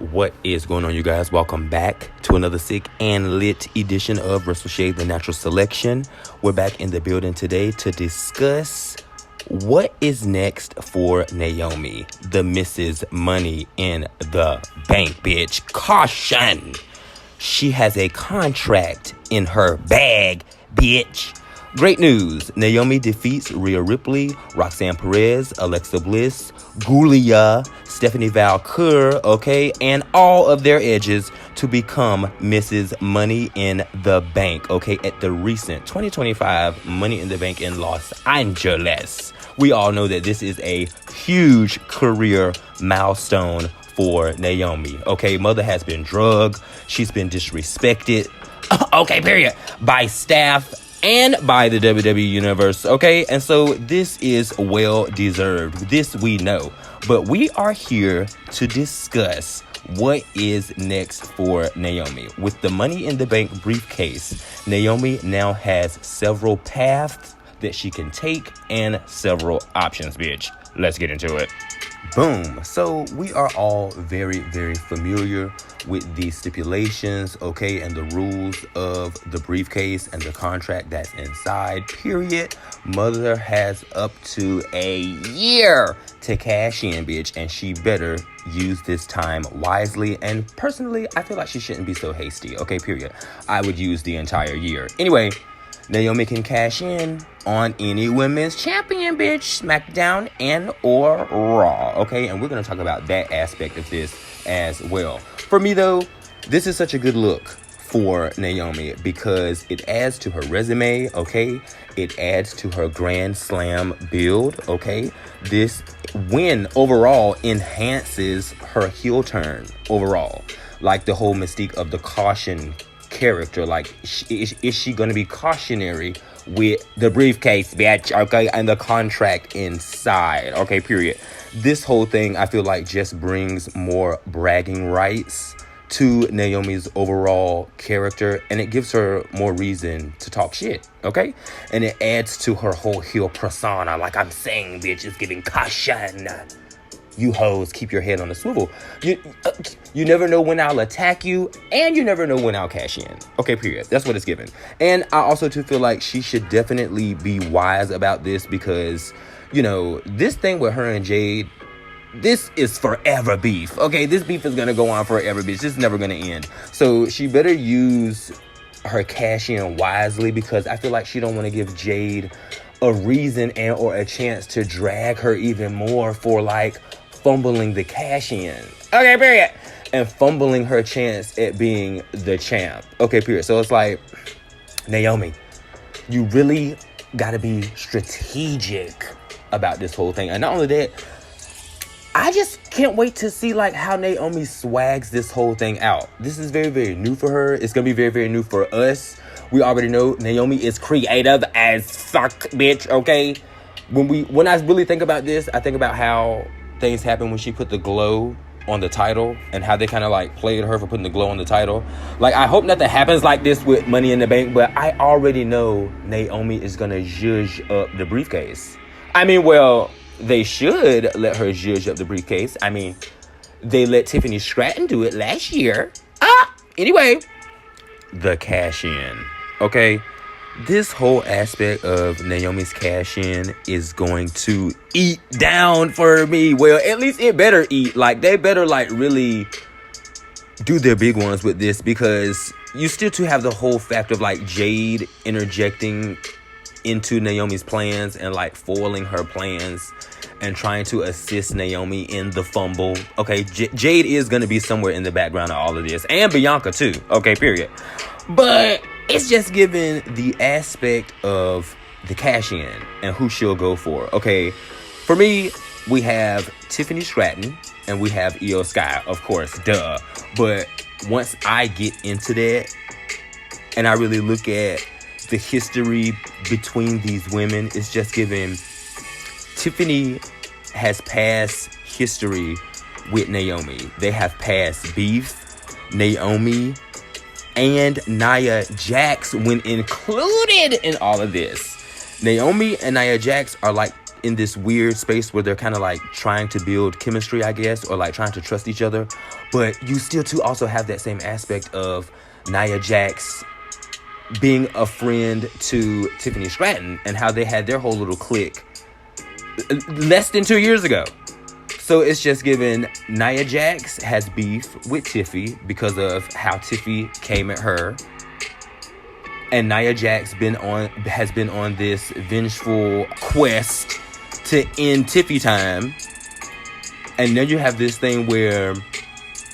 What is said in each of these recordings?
What is going on, you guys? Welcome back to another sick and lit edition of Shade, the Natural Selection. We're back in the building today to discuss what is next for Naomi, the Mrs. Money in the Bank bitch. Caution! She has a contract in her bag, bitch. Great news. Naomi defeats Rhea Ripley, Roxanne Perez, Alexa Bliss, Gulia, Stephanie Valcour, and all of their edges to become Mrs. Money in the Bank, at the recent 2025 Money in the Bank in Los Angeles. We all know that this is a huge career milestone for Naomi, Mother has been drugged. She's been disrespected, period, by staff and by the WWE Universe, And so this is well deserved. This we know. But we are here to discuss what is next for Naomi. With the Money in the Bank briefcase, Naomi now has several paths that she can take and several options, bitch. Let's get into it. Boom. So we are all very, very familiar with the stipulations, and the rules of the briefcase and the contract that's inside, period. Mother has up to a year to cash in, bitch, and she better use this time wisely. And personally, I feel like she shouldn't be so hasty, period. I would use the entire year. Anyway, Naomi can cash in on any women's champion, bitch, SmackDown and or Raw, and we're going to talk about that aspect of this as well. For me, though, this is such a good look for Naomi because it adds to her resume, It adds to her Grand Slam build, This win overall enhances her heel turn overall, like the whole mystique of the caution character. Like, is she going to be cautionary with the briefcase, bitch, and the contract inside, period. This whole thing, I feel like, just brings more bragging rights to Naomi's overall character, and it gives her more reason to talk shit, And it adds to her whole heel persona. Like I'm saying, bitch, it's giving caution. You hoes, keep your head on the swivel. You never know when I'll attack you, and you never know when I'll cash in. Period. That's what it's given. And I also too feel like she should definitely be wise about this because, this thing with her and Jade, this is forever beef. This beef is gonna go on forever, bitch. This is never gonna end. So she better use her cash in wisely because I feel like she don't want to give Jade a reason and or a chance to drag her even more for fumbling the cash in. Period. And fumbling her chance at being the champ. Period. So it's like, Naomi, you really gotta be strategic about this whole thing. And not only that, I just can't wait to see how Naomi swags this whole thing out. This is very, very new for her. It's gonna be very, very new for us. We already know Naomi is creative as fuck, bitch, When I really think about this, I think about how things happen when she put the glow on the title and how they kind of played her for putting the glow on the title. I hope nothing happens like this with Money in the Bank, but I already know Naomi is gonna zhuzh up the briefcase. They should let her zhuzh up the briefcase. They let Tiffany Stratton do it last year. Anyway, the cash in, This whole aspect of Naomi's cash in is going to eat down for me. Well, at least it better eat. They better really do their big ones with this because you still to have the whole fact of Jade interjecting into Naomi's plans and foiling her plans and trying to assist Naomi in the fumble. Jade is going to be somewhere in the background of all of this, and Bianca too. Period. But it's just given the aspect of the cash in and who she'll go for. For me, we have Tiffany Stratton and we have Io Sky, of course, duh. But once I get into that and I really look at the history between these women, it's just given Tiffany has past history with Naomi. They have past beef. Naomi and Nia Jax when included in all of this. Naomi and Nia Jax are in this weird space where they're kind of like trying to build chemistry, I guess, or like trying to trust each other. But you still too also have that same aspect of Nia Jax being a friend to Tiffany Stratton and how they had their whole little clique less than 2 years ago. So it's just given Nia Jax has beef with Tiffy because of how Tiffy came at her. And Nia Jax has been on this vengeful quest to end Tiffy time. And then you have this thing where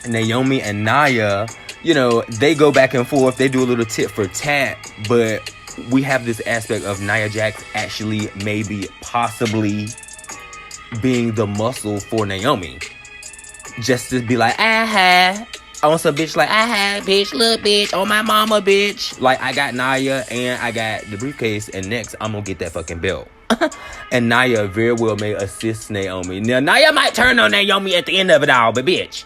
Naomi and Nia, you know, they go back and forth. They do a little tit for tat. But we have this aspect of Nia Jax actually maybe possibly being the muscle for Naomi. Just to be like, on some bitch like, bitch, look, bitch, on my mama, bitch. Like, I got Nia and I got the briefcase, and next, I'm gonna get that fucking belt. And Nia very well may assist Naomi. Now, Nia might turn on Naomi at the end of it all, but bitch,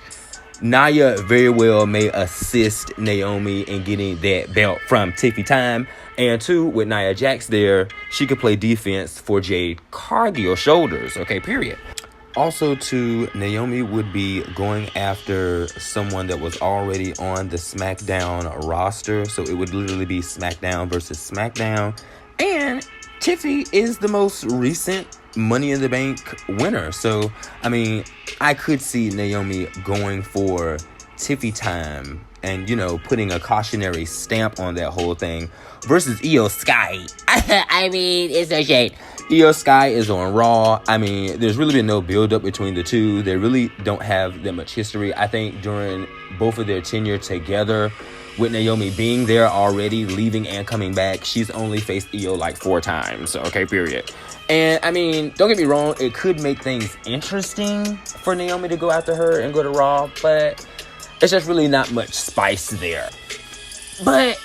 Nia very well may assist Naomi in getting that belt from Tiffy time. And two, with Nia Jax there, she could play defense for Jade Cargill shoulders. Okay, period. Also, too, Naomi would be going after someone that was already on the SmackDown roster. So it would literally be SmackDown versus SmackDown. And Tiffy is the most recent Money in the Bank winner. So, I mean, I could see Naomi going for Tiffy time and, you know, putting a cautionary stamp on that whole thing versus Io Sky. I mean, it's a shame. Io Sky is on Raw. I mean, there's really been no build-up between the two. They really don't have that much history. I think during both of their tenure together, with Naomi being there already, leaving and coming back, she's only faced Io like 4 times. Okay, period. And, I mean, don't get me wrong, it could make things interesting for Naomi to go after her and go to Raw, but it's just really not much spice there. But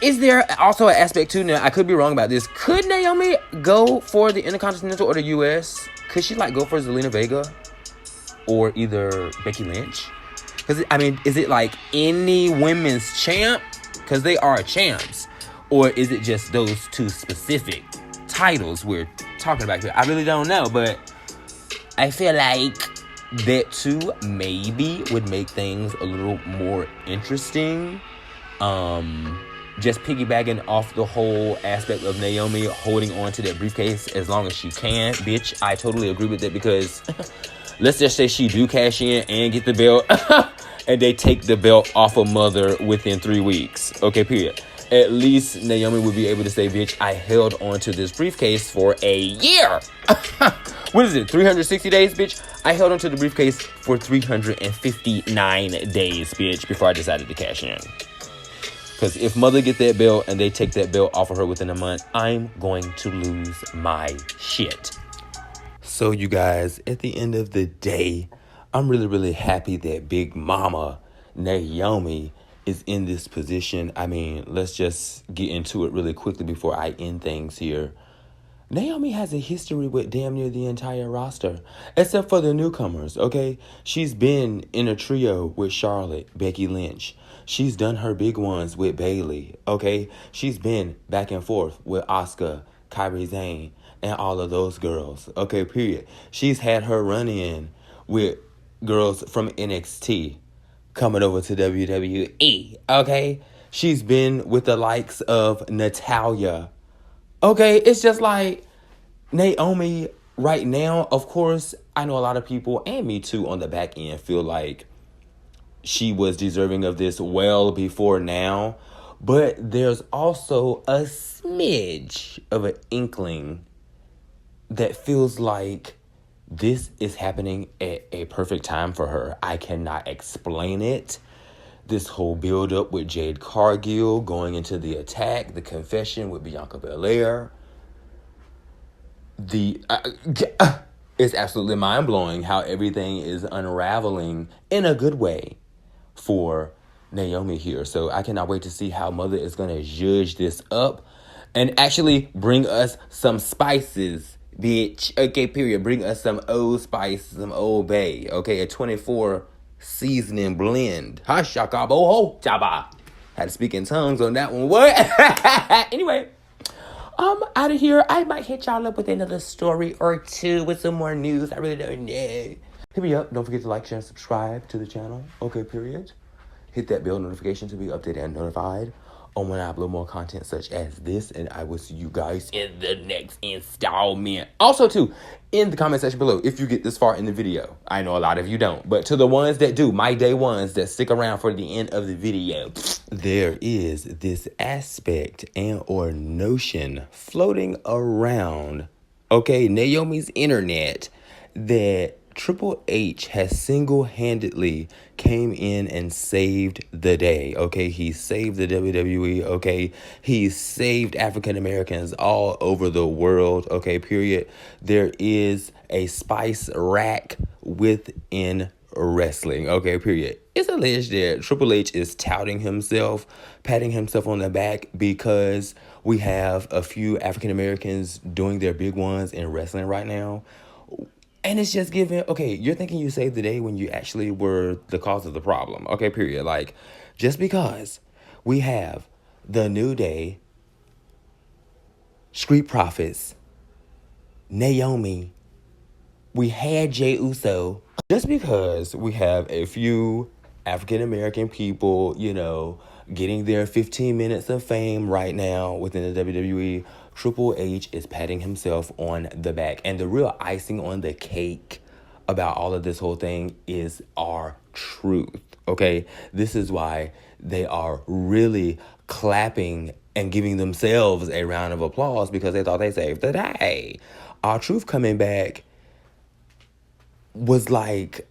is there also an aspect too? Now, I could be wrong about this. Could Naomi go for the Intercontinental or the US? Could she like go for Zelina Vega or either Becky Lynch? Because I mean, is it like any women's champ? Because they are champs, or is it just those two specific titles we're talking about here? I really don't know, but I feel like that too maybe would make things a little more interesting. Just piggybacking off the whole aspect of Naomi holding on to that briefcase as long as she can. Bitch, I totally agree with that because let's just say she do cash in and get the belt and they take the belt off of Mother within 3 weeks. Okay, period. At least Naomi would be able to say, bitch, I held on to this briefcase for a year. What is it, 360 days, bitch? I held on to the briefcase for 359 days, bitch, before I decided to cash in. Because if Mother get that belt and they take that belt off of her within a month, I'm going to lose my shit. So you guys, at the end of the day, I'm really, really happy that Big Mama Naomi is in this position. I mean, let's just get into it really quickly before I end things here. Naomi has a history with damn near the entire roster, except for the newcomers, okay? She's been in a trio with Charlotte, Becky Lynch. She's done her big ones with Bayley, okay? She's been back and forth with Asuka, Kairi Sane, and all of those girls, okay, period. She's had her run-in with girls from NXT coming over to WWE, okay? She's been with the likes of Natalya. Okay, it's just like Naomi right now, of course, I know a lot of people, and me too, on the back end feel like she was deserving of this well before now. But there's also a smidge of an inkling that feels like this is happening at a perfect time for her. I cannot explain it. This whole build-up with Jade Cargill going into the attack, the confession with Bianca Belair. It's absolutely mind-blowing how everything is unraveling in a good way for Naomi here. So I cannot wait to see how Mother is going to judge this up and actually bring us some spices, bitch. Okay, period. Bring us some Old Spice, some Old Bay. Okay, a 24 seasoning blend. Ha shaka boho chaba. Had to speak in tongues on that one. What? Anyway, I'm out of here. I might hit y'all up with another story or two with some more news. I really don't know. Hit me up. Don't forget to like, share, and subscribe to the channel. Okay, period. Hit that bell notification to be updated and notified on when I upload more content such as this. And I will see you guys in the next installment. Also, too, in the comment section below, if you get this far in the video. I know a lot of you don't. But to the ones that do, my day ones that stick around for the end of the video, there is this aspect and or notion floating around, okay, Naomi's internet, that Triple H has single-handedly came in and saved the day, okay? He saved the WWE, okay? He saved African Americans all over the world, okay, period. There is a spice rack within wrestling, okay, period. It's alleged that Triple H is touting himself, patting himself on the back because we have a few African Americans doing their big ones in wrestling right now. And it's just giving, okay, you're thinking you saved the day when you actually were the cause of the problem. Okay, period. Like, just because we have the New Day, Street Profits, Naomi, we had Jey Uso, just because we have a few African-American people, you know, getting their 15 minutes of fame right now within the WWE, Triple H is patting himself on the back. And the real icing on the cake about all of this whole thing is our truth, okay? This is why they are really clapping and giving themselves a round of applause because they thought they saved the day. Our truth coming back was like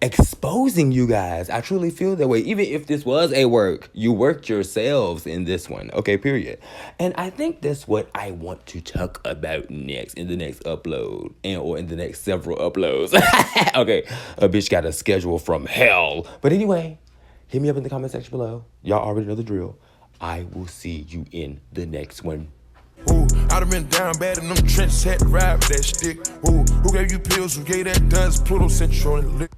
exposing you guys. I truly feel that way. Even if this was a work, you worked yourselves in this one. Okay, period. And I think that's what I want to talk about next in the next upload or in the next several uploads. Okay, a bitch got a schedule from hell. But anyway, hit me up in the comment section below. Y'all already know the drill. I will see you in the next one. Ooh, I done been down bad in them trenches, had to ride with that stick. Ooh, who gave you pills? Who gave that dust? Pluto Central and lick.